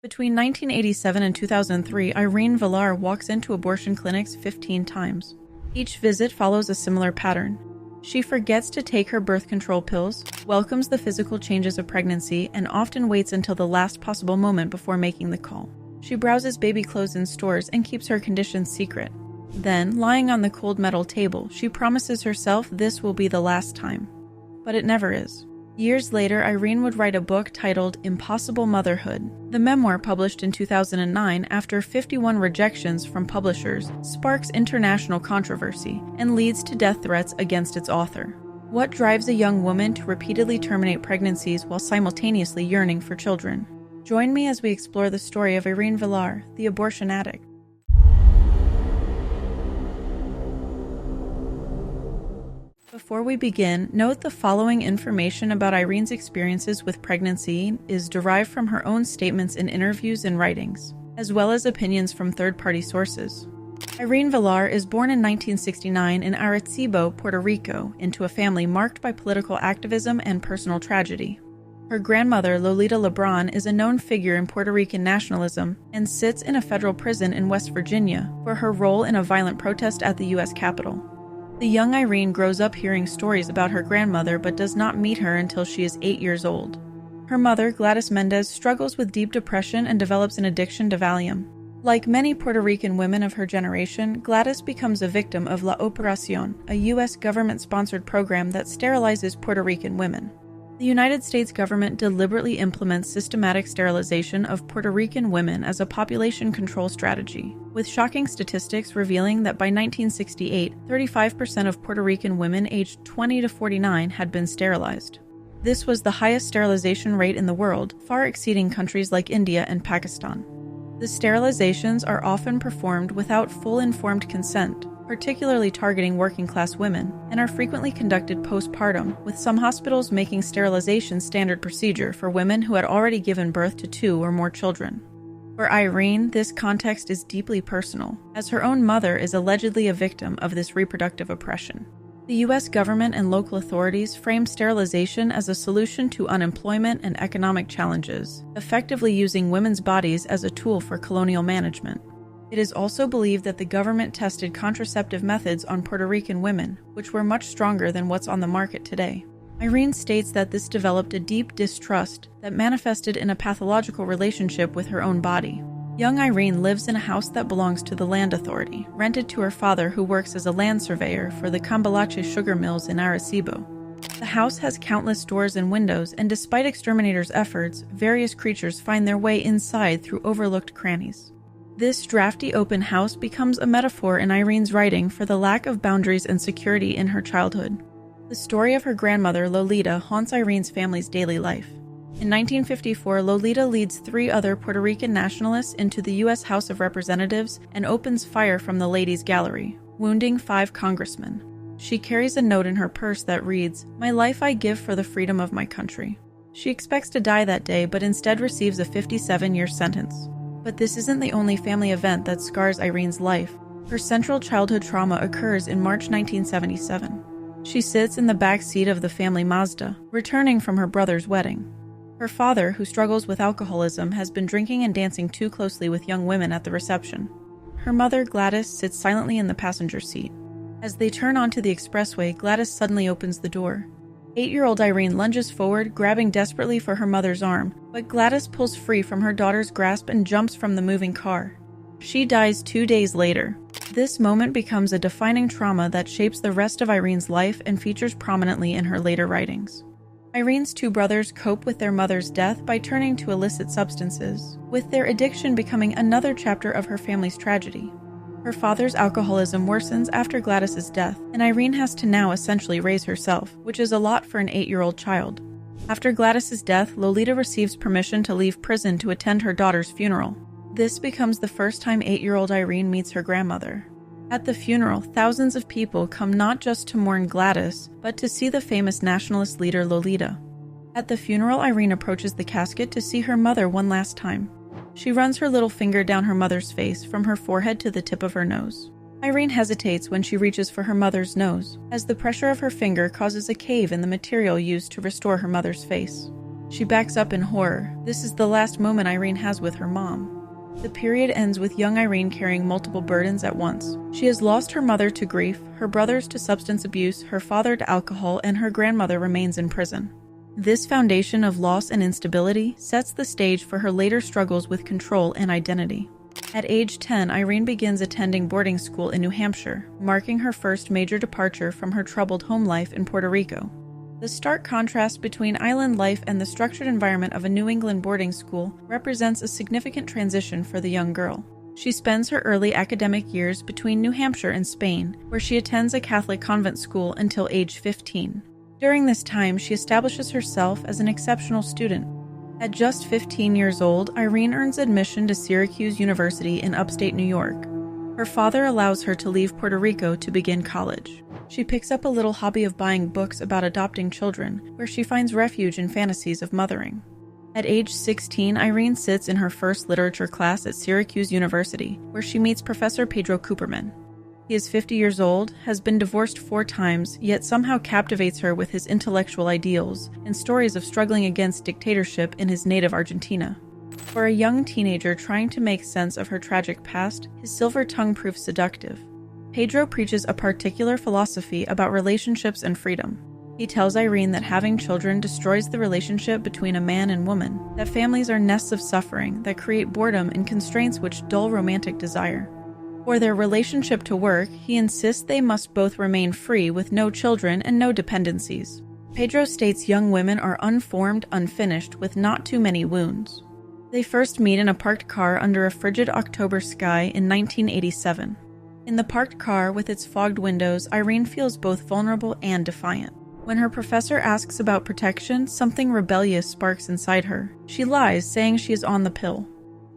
Between 1987 and 2003, Irene Vilar walks into abortion clinics 15 times. Each visit follows a similar pattern. She forgets to take her birth control pills, welcomes the physical changes of pregnancy, and often waits until the last possible moment before making the call. She browses baby clothes in stores and keeps her conditions secret. Then, lying on the cold metal table, she promises herself this will be the last time. But it never is. Years later, Irene would write a book titled Impossible Motherhood. The memoir, published in 2009 after 51 rejections from publishers, sparks international controversy and leads to death threats against its author. What drives a young woman to repeatedly terminate pregnancies while simultaneously yearning for children? Join me as we explore the story of Irene Vilar, the abortion addict. Before we begin, note the following information about Irene's experiences with pregnancy is derived from her own statements in interviews and writings, as well as opinions from third-party sources. Irene Vilar is born in 1969 in Arecibo, Puerto Rico, into a family marked by political activism and personal tragedy. Her grandmother, Lolita Lebron, is a known figure in Puerto Rican nationalism and sits in a federal prison in West Virginia for her role in a violent protest at the U.S. Capitol. The young Irene grows up hearing stories about her grandmother but does not meet her until she is 8 years old. Her mother, Gladys Mendez, struggles with deep depression and develops an addiction to Valium. Like many Puerto Rican women of her generation, Gladys becomes a victim of La Operación, a U.S. government-sponsored program that sterilizes Puerto Rican women. The United States government deliberately implements systematic sterilization of Puerto Rican women as a population control strategy, with shocking statistics revealing that by 1968, 35% of Puerto Rican women aged 20 to 49 had been sterilized. This was the highest sterilization rate in the world, far exceeding countries like India and Pakistan. The sterilizations are often performed without full informed consent, particularly targeting working-class women, and are frequently conducted postpartum, with some hospitals making sterilization standard procedure for women who had already given birth to 2 or more children. For Irene, this context is deeply personal, as her own mother is allegedly a victim of this reproductive oppression. The U.S. government and local authorities frame sterilization as a solution to unemployment and economic challenges, effectively using women's bodies as a tool for colonial management. It is also believed that the government tested contraceptive methods on Puerto Rican women, which were much stronger than what's on the market today. Irene states that this developed a deep distrust that manifested in a pathological relationship with her own body. Young Irene lives in a house that belongs to the Land Authority, rented to her father who works as a land surveyor for the Cambalache sugar mills in Arecibo. The house has countless doors and windows, and despite exterminators' efforts, various creatures find their way inside through overlooked crannies. This drafty open house becomes a metaphor in Irene's writing for the lack of boundaries and security in her childhood. The story of her grandmother, Lolita, haunts Irene's family's daily life. In 1954, Lolita leads 3 other Puerto Rican nationalists into the U.S. House of Representatives and opens fire from the Ladies' Gallery, wounding 5 congressmen. She carries a note in her purse that reads, "My life I give for the freedom of my country." She expects to die that day, but instead receives a 57-year sentence. But this isn't the only family event that scars Irene's life. Her central childhood trauma occurs in March 1977. She sits in the back seat of the family Mazda, returning from her brother's wedding. Her father, who struggles with alcoholism, has been drinking and dancing too closely with young women at the reception. Her mother, Gladys, sits silently in the passenger seat. As they turn onto the expressway, Gladys suddenly opens the door. 8-year-old Irene lunges forward, grabbing desperately for her mother's arm, but Gladys pulls free from her daughter's grasp and jumps from the moving car. She dies 2 days later. This moment becomes a defining trauma that shapes the rest of Irene's life and features prominently in her later writings. Irene's 2 brothers cope with their mother's death by turning to illicit substances, with their addiction becoming another chapter of her family's tragedy. Her father's alcoholism worsens after Gladys's death, and Irene has to now essentially raise herself, which is a lot for an 8-year-old child. After Gladys's death, Lolita receives permission to leave prison to attend her daughter's funeral. This becomes the first time 8-year-old Irene meets her grandmother. At the funeral, thousands of people come not just to mourn Gladys, but to see the famous nationalist leader Lolita. At the funeral, Irene approaches the casket to see her mother one last time. She runs her little finger down her mother's face from her forehead to the tip of her nose. Irene hesitates when she reaches for her mother's nose, as the pressure of her finger causes a cave in the material used to restore her mother's face. She backs up in horror. This is the last moment Irene has with her mom. The period ends with young Irene carrying multiple burdens at once. She has lost her mother to grief, her brothers to substance abuse, her father to alcohol, and her grandmother remains in prison. This foundation of loss and instability sets the stage for her later struggles with control and identity. At age 10, Irene begins attending boarding school in New Hampshire, marking her first major departure from her troubled home life in Puerto Rico. The stark contrast between island life and the structured environment of a New England boarding school represents a significant transition for the young girl. She spends her early academic years between New Hampshire and Spain, where she attends a Catholic convent school until age 15. During this time, she establishes herself as an exceptional student. At just 15 years old, Irene earns admission to Syracuse University in upstate New York. Her father allows her to leave Puerto Rico to begin college. She picks up a little hobby of buying books about adopting children, where she finds refuge in fantasies of mothering. At age 16, Irene sits in her first literature class at Syracuse University, where she meets Professor Pedro Cooperman. He is 50 years old, has been divorced 4 times, yet somehow captivates her with his intellectual ideals and stories of struggling against dictatorship in his native Argentina. For a young teenager trying to make sense of her tragic past, his silver tongue proves seductive. Pedro preaches a particular philosophy about relationships and freedom. He tells Irene that having children destroys the relationship between a man and woman, that families are nests of suffering that create boredom and constraints which dull romantic desire. For their relationship to work, he insists they must both remain free with no children and no dependencies. Pedro states young women are unformed, unfinished, with not too many wounds. They first meet in a parked car under a frigid October sky in 1987. In the parked car with its fogged windows, Irene feels both vulnerable and defiant. When her professor asks about protection, something rebellious sparks inside her. She lies, saying she is on the pill.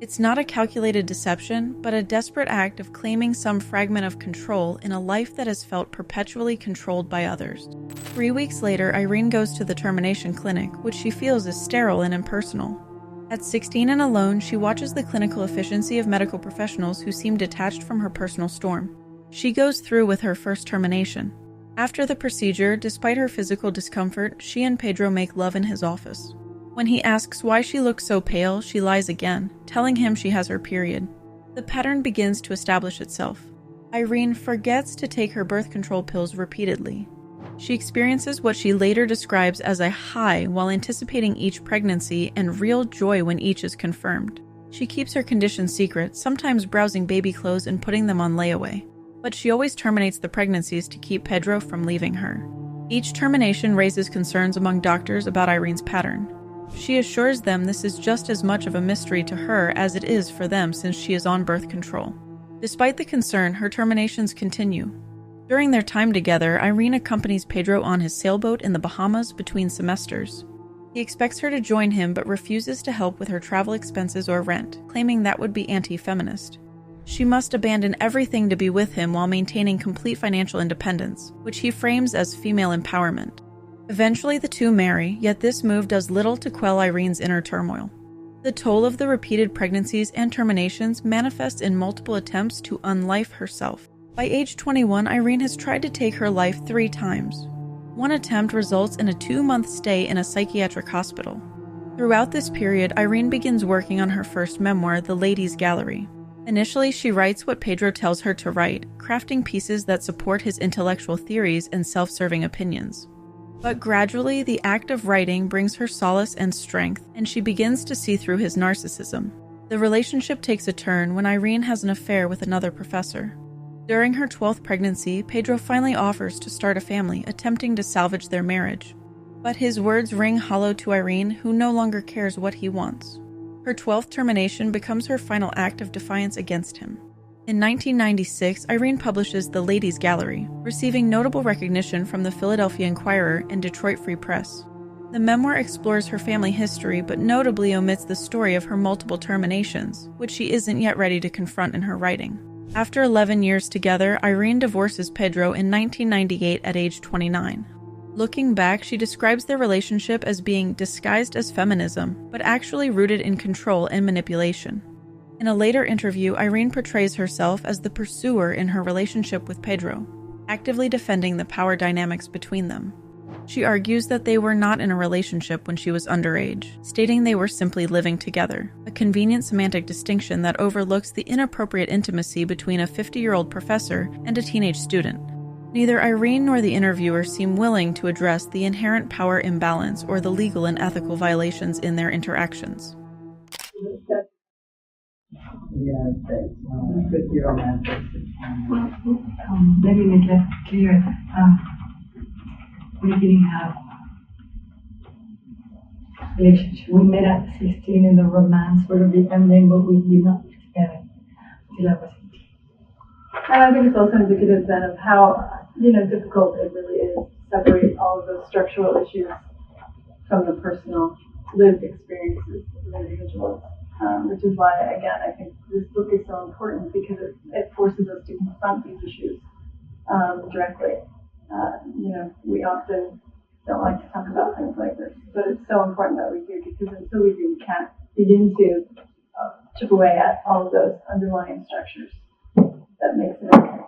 It's not a calculated deception, but a desperate act of claiming some fragment of control in a life that has felt perpetually controlled by others. 3 weeks later, Irene goes to the termination clinic, which she feels is sterile and impersonal. At 16 and alone, she watches the clinical efficiency of medical professionals who seem detached from her personal storm. She goes through with her first termination. After the procedure, despite her physical discomfort, she and Pedro make love in his office. When he asks why she looks so pale, she lies again, telling him she has her period. The pattern begins to establish itself. Irene forgets to take her birth control pills repeatedly. She experiences what she later describes as a high while anticipating each pregnancy and real joy when each is confirmed. She keeps her condition secret, sometimes browsing baby clothes and putting them on layaway. But she always terminates the pregnancies to keep Pedro from leaving her. Each termination raises concerns among doctors about Irene's pattern. She assures them this is just as much of a mystery to her as it is for them since she is on birth control. Despite the concern, her terminations continue. During their time together, Irene accompanies Pedro on his sailboat in the Bahamas between semesters. He expects her to join him but refuses to help with her travel expenses or rent, claiming that would be anti-feminist. She must abandon everything to be with him while maintaining complete financial independence, which he frames as female empowerment. Eventually the two marry, yet this move does little to quell Irene's inner turmoil. The toll of the repeated pregnancies and terminations manifests in multiple attempts to unlife herself. By age 21, Irene has tried to take her life 3 times. One attempt results in a 2-month stay in a psychiatric hospital. Throughout this period, Irene begins working on her first memoir, The Ladies' Gallery. Initially, she writes what Pedro tells her to write, crafting pieces that support his intellectual theories and self-serving opinions. But gradually, the act of writing brings her solace and strength, and she begins to see through his narcissism. The relationship takes a turn when Irene has an affair with another professor. During her 12th pregnancy, Pedro finally offers to start a family, attempting to salvage their marriage. But his words ring hollow to Irene, who no longer cares what he wants. Her 12th termination becomes her final act of defiance against him. In 1996, Irene publishes The Ladies' Gallery, receiving notable recognition from the Philadelphia Inquirer and Detroit Free Press. The memoir explores her family history, but notably omits the story of her multiple terminations, which she isn't yet ready to confront in her writing. After 11 years together, Irene divorces Pedro in 1998 at age 29. Looking back, she describes their relationship as being disguised as feminism, but actually rooted in control and manipulation. In a later interview, Irene portrays herself as the pursuer in her relationship with Pedro, actively defending the power dynamics between them. She argues that they were not in a relationship when she was underage, stating they were simply living together, a convenient semantic distinction that overlooks the inappropriate intimacy between a 50-year-old professor and a teenage student. Neither Irene nor the interviewer seem willing to address the inherent power imbalance or the legal and ethical violations in their interactions. Let me make that clear. We didn't have relationship. We met at 16 and the romance sort of began then, but we did not live together until I was 18. And I think it's also indicative then of how, difficult it really is to separate all of those structural issues from the personal lived experiences of individuals. Which is why, again, I think this book is so important because it forces us to confront these issues directly. We often don't like to talk about things like this, but it's so important that we do, because until we do, we can't begin to chip away at all of those underlying structures that makes it okay.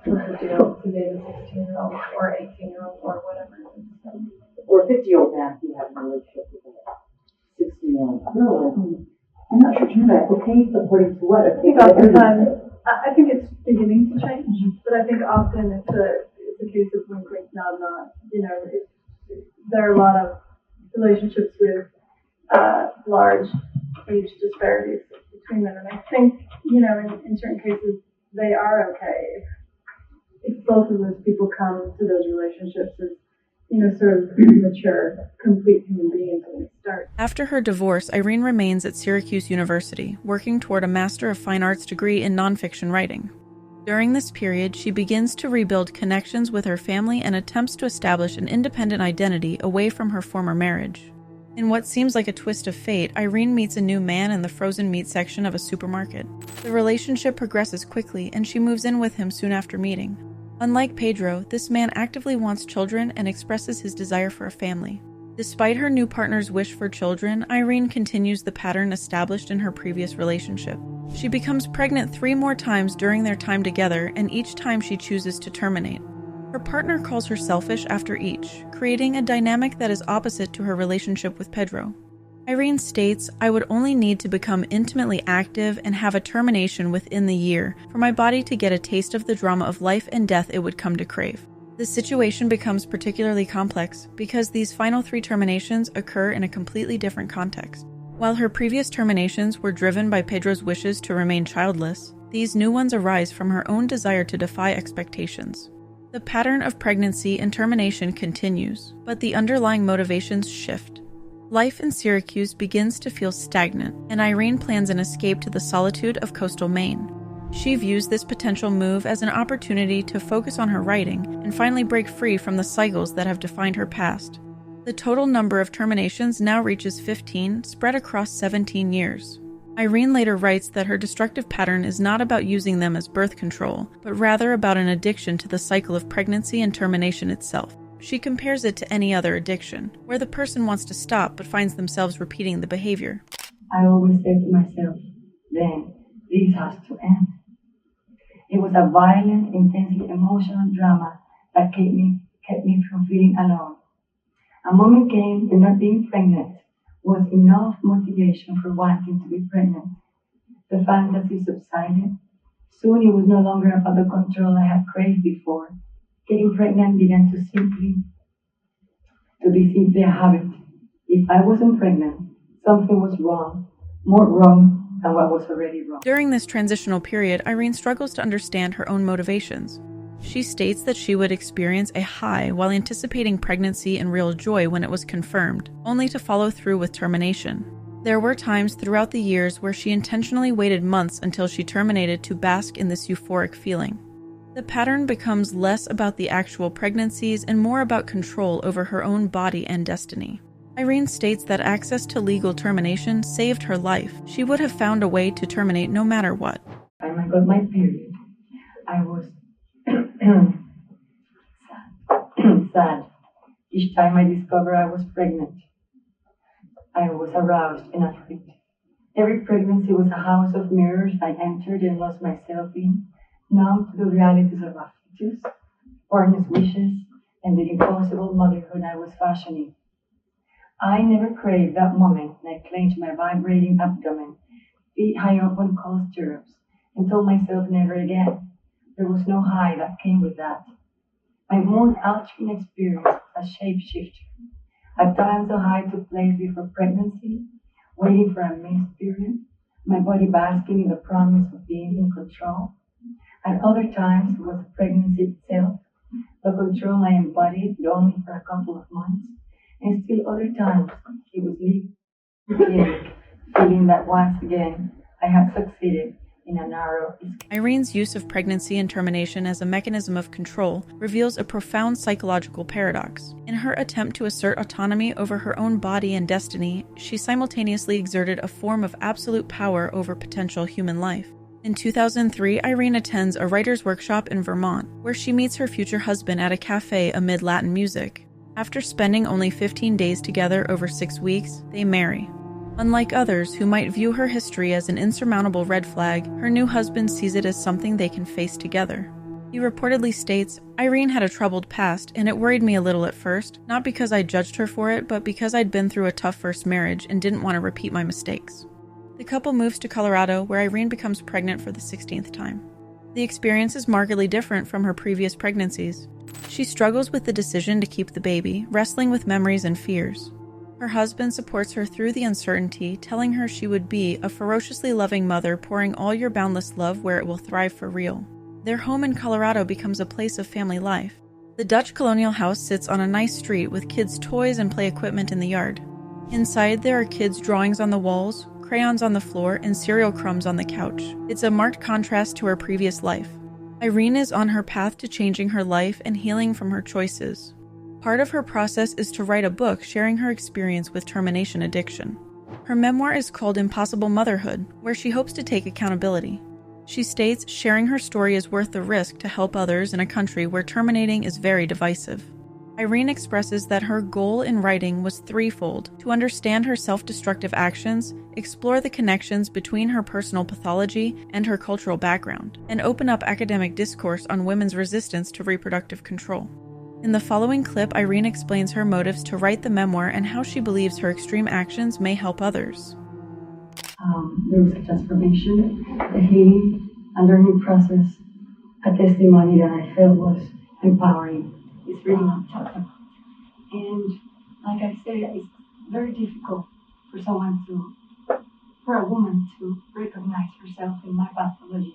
What's the deal today, the 16-year-old or 18-year-old or whatever it is. Or a 50-year-old man who has a relationship with a 16-year-old girl. I'm not sure to that. Okay, according to what? I think oftentimes, I think it's beginning to change, but I think often it's a case of wink, wink, nod, nod. There are a lot of relationships with large age disparities between them, and I think, in certain cases, they are okay if both of those people come to those relationships as sort of mature, complete human beings when they start. After her divorce, Irene remains at Syracuse University, working toward a Master of Fine Arts degree in nonfiction writing. During this period, she begins to rebuild connections with her family and attempts to establish an independent identity away from her former marriage. In what seems like a twist of fate, Irene meets a new man in the frozen meat section of a supermarket. The relationship progresses quickly, and she moves in with him soon after meeting. Unlike Pedro, this man actively wants children and expresses his desire for a family. Despite her new partner's wish for children, Irene continues the pattern established in her previous relationship. She becomes pregnant 3 more times during their time together, and each time she chooses to terminate. Her partner calls her selfish after each, creating a dynamic that is opposite to her relationship with Pedro. Irene states, "I would only need to become intimately active and have a termination within the year for my body to get a taste of the drama of life and death it would come to crave." The situation becomes particularly complex because these final 3 terminations occur in a completely different context. While her previous terminations were driven by Pedro's wishes to remain childless, these new ones arise from her own desire to defy expectations. The pattern of pregnancy and termination continues, but the underlying motivations shift. Life in Syracuse begins to feel stagnant, and Irene plans an escape to the solitude of coastal Maine. She views this potential move as an opportunity to focus on her writing and finally break free from the cycles that have defined her past. The total number of terminations now reaches 15, spread across 17 years. Irene later writes that her destructive pattern is not about using them as birth control, but rather about an addiction to the cycle of pregnancy and termination itself. She compares it to any other addiction, where the person wants to stop but finds themselves repeating the behavior. I always say to myself, then, this has to end. It was a violent, intensely emotional drama that kept me from feeling alone. A moment came when not being pregnant was enough motivation for wanting to be pregnant. The fantasy subsided. Soon it was no longer about the control I had craved before. Getting pregnant began to be simply a habit. If I wasn't pregnant, something was wrong, more wrong than what was already wrong. During this transitional period, Irene struggles to understand her own motivations. She states that she would experience a high while anticipating pregnancy and real joy when it was confirmed, only to follow through with termination. There were times throughout the years where she intentionally waited months until she terminated to bask in this euphoric feeling. The pattern becomes less about the actual pregnancies and more about control over her own body and destiny. Irene states that access to legal termination saved her life. She would have found a way to terminate no matter what. When I got my period, I was sad. Each time I discovered I was pregnant, I was aroused and afraid. Every pregnancy was a house of mirrors I entered and lost myself in, numb to the realities of our fetus, partners' wishes, and the impossible motherhood I was fashioning. I never craved that moment when I clenched my vibrating abdomen, feet high up on cold stirrups, and told myself never again. There was no high that came with that. My mood-altering experience as a shapeshifter. At times a high took place before pregnancy, waiting for a missed period, my body basking in the promise of being in control. At other times it was the pregnancy itself, the control I embodied only for a couple of months, and still other times it was me, feeling that once again I had succeeded in a narrow escape. Irene's use of pregnancy and termination as a mechanism of control reveals a profound psychological paradox. In her attempt to assert autonomy over her own body and destiny, she simultaneously exerted a form of absolute power over potential human life. In 2003, Irene attends a writer's workshop in Vermont, where she meets her future husband at a cafe amid Latin music. After spending only 15 days together over 6 weeks, they marry. Unlike others who might view her history as an insurmountable red flag, her new husband sees it as something they can face together. He reportedly states, "Irene had a troubled past, and it worried me a little at first, not because I judged her for it, but because I'd been through a tough first marriage and didn't want to repeat my mistakes." The couple moves to Colorado, where Irene becomes pregnant for the 16th time. The experience is markedly different from her previous pregnancies. She struggles with the decision to keep the baby, wrestling with memories and fears. Her husband supports her through the uncertainty, telling her she would be a ferociously loving mother, pouring all your boundless love where it will thrive for real. Their home in Colorado becomes a place of family life. The Dutch colonial house sits on a nice street with kids' toys and play equipment in the yard. Inside, there are kids' drawings on the walls, crayons on the floor, and cereal crumbs on the couch. It's a marked contrast to her previous life. Irene is on her path to changing her life and healing from her choices. Part of her process is to write a book sharing her experience with termination addiction. Her memoir is called Impossible Motherhood, where she hopes to take accountability. She states sharing her story is worth the risk to help others in a country where terminating is very divisive. Irene expresses that her goal in writing was threefold: to understand her self-destructive actions, explore the connections between her personal pathology and her cultural background, and open up academic discourse on women's resistance to reproductive control. In the following clip, Irene explains her motives to write the memoir and how she believes her extreme actions may help others. There was a transformation, a healing, a learning process, a testimony that I felt was empowering. It's really not chapter. And like I said, it's very difficult for a woman to recognize herself in my pathology.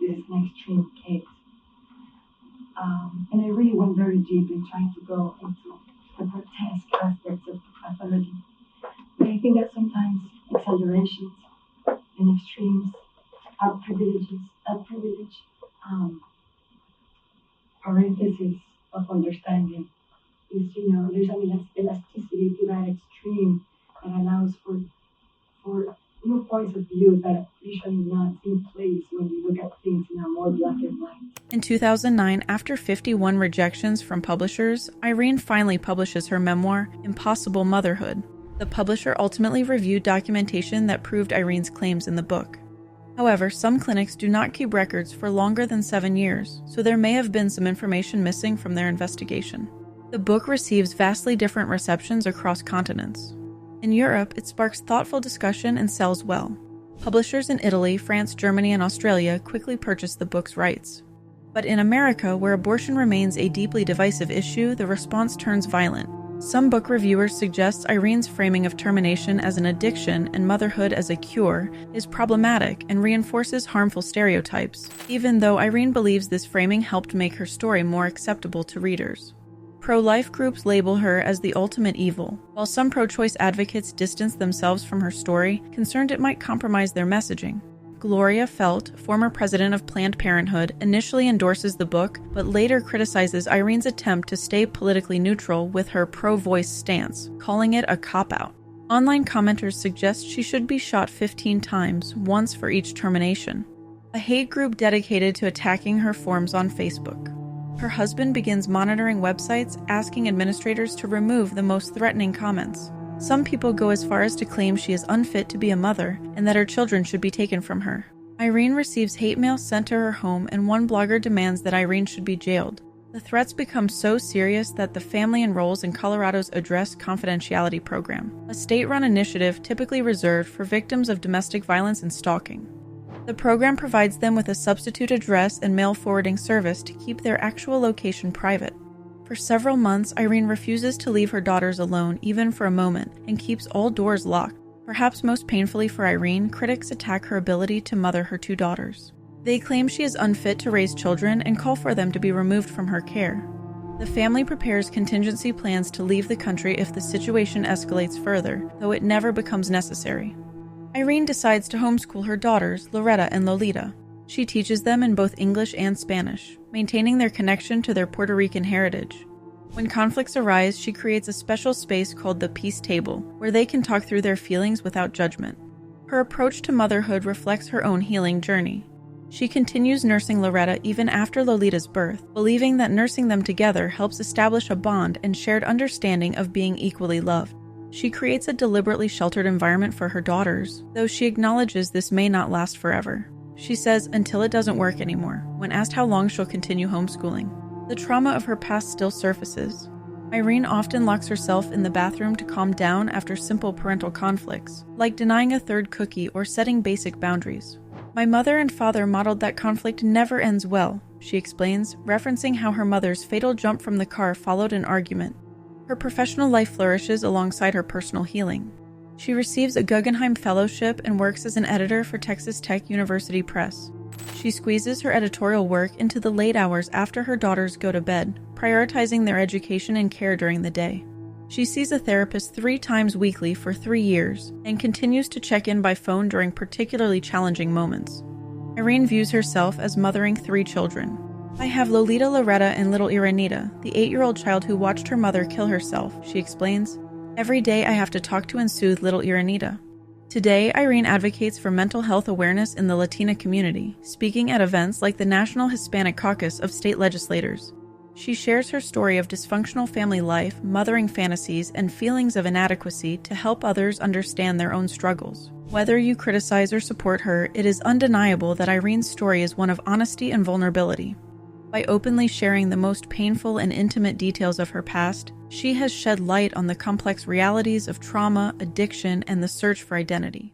This is an extreme case. And I really went very deep in trying to go into the grotesque aspects of the pathology. But I think that sometimes exaggerations and extremes are privileges. That privilege, parenthesis of understanding is, there's an elasticity to that extreme that allows for new points of view that are usually not in place when you look at things in a more black and white. In 2009, after 51 rejections from publishers, Irene finally publishes her memoir, Impossible Motherhood. The publisher ultimately reviewed documentation that proved Irene's claims in the book. However, some clinics do not keep records for longer than 7 years, so there may have been some information missing from their investigation. The book receives vastly different receptions across continents. In Europe, it sparks thoughtful discussion and sells well. Publishers in Italy, France, Germany, and Australia quickly purchased the book's rights. But in America, where abortion remains a deeply divisive issue, the response turns violent. Some book reviewers suggest Irene's framing of termination as an addiction and motherhood as a cure is problematic and reinforces harmful stereotypes, even though Irene believes this framing helped make her story more acceptable to readers. Pro-life groups label her as the ultimate evil, while some pro-choice advocates distance themselves from her story, concerned it might compromise their messaging. Gloria Felt, former president of Planned Parenthood, initially endorses the book, but later criticizes Irene's attempt to stay politically neutral with her pro-voice stance, calling it a cop-out. Online commenters suggest she should be shot 15 times, once for each termination. A hate group dedicated to attacking her forms on Facebook. Her husband begins monitoring websites, asking administrators to remove the most threatening comments. Some people go as far as to claim she is unfit to be a mother and that her children should be taken from her. Irene receives hate mail sent to her home, and one blogger demands that Irene should be jailed. The threats become so serious that the family enrolls in Colorado's Address Confidentiality Program, a state-run initiative typically reserved for victims of domestic violence and stalking. The program provides them with a substitute address and mail forwarding service to keep their actual location private. For several months, Irene refuses to leave her daughters alone even for a moment and keeps all doors locked. Perhaps most painfully for Irene, critics attack her ability to mother her 2 daughters. They claim she is unfit to raise children and call for them to be removed from her care. The family prepares contingency plans to leave the country if the situation escalates further, though it never becomes necessary. Irene decides to homeschool her daughters, Loretta and Lolita. She teaches them in both English and Spanish, maintaining their connection to their Puerto Rican heritage. When conflicts arise, she creates a special space called the Peace Table, where they can talk through their feelings without judgment. Her approach to motherhood reflects her own healing journey. She continues nursing Loretta even after Lolita's birth, believing that nursing them together helps establish a bond and shared understanding of being equally loved. She creates a deliberately sheltered environment for her daughters, though she acknowledges this may not last forever. She says until it doesn't work anymore, when asked how long she'll continue homeschooling. The trauma of her past still surfaces. Irene often locks herself in the bathroom to calm down after simple parental conflicts, like denying a third cookie or setting basic boundaries. My mother and father modeled that conflict never ends well, she explains, referencing how her mother's fatal jump from the car followed an argument. Her professional life flourishes alongside her personal healing. She receives a Guggenheim Fellowship and works as an editor for Texas Tech University Press. She squeezes her editorial work into the late hours after her daughters go to bed, prioritizing their education and care during the day. She sees a therapist 3 times weekly for 3 years and continues to check in by phone during particularly challenging moments. Irene views herself as mothering 3 children. I have Lolita, Loretta, and little Irenita, the 8-year-old child who watched her mother kill herself, she explains. Every day I have to talk to and soothe little Irenita. Today, Irene advocates for mental health awareness in the Latina community, speaking at events like the National Hispanic Caucus of State Legislators. She shares her story of dysfunctional family life, mothering fantasies, and feelings of inadequacy to help others understand their own struggles. Whether you criticize or support her, it is undeniable that Irene's story is one of honesty and vulnerability. By openly sharing the most painful and intimate details of her past, she has shed light on the complex realities of trauma, addiction, and the search for identity.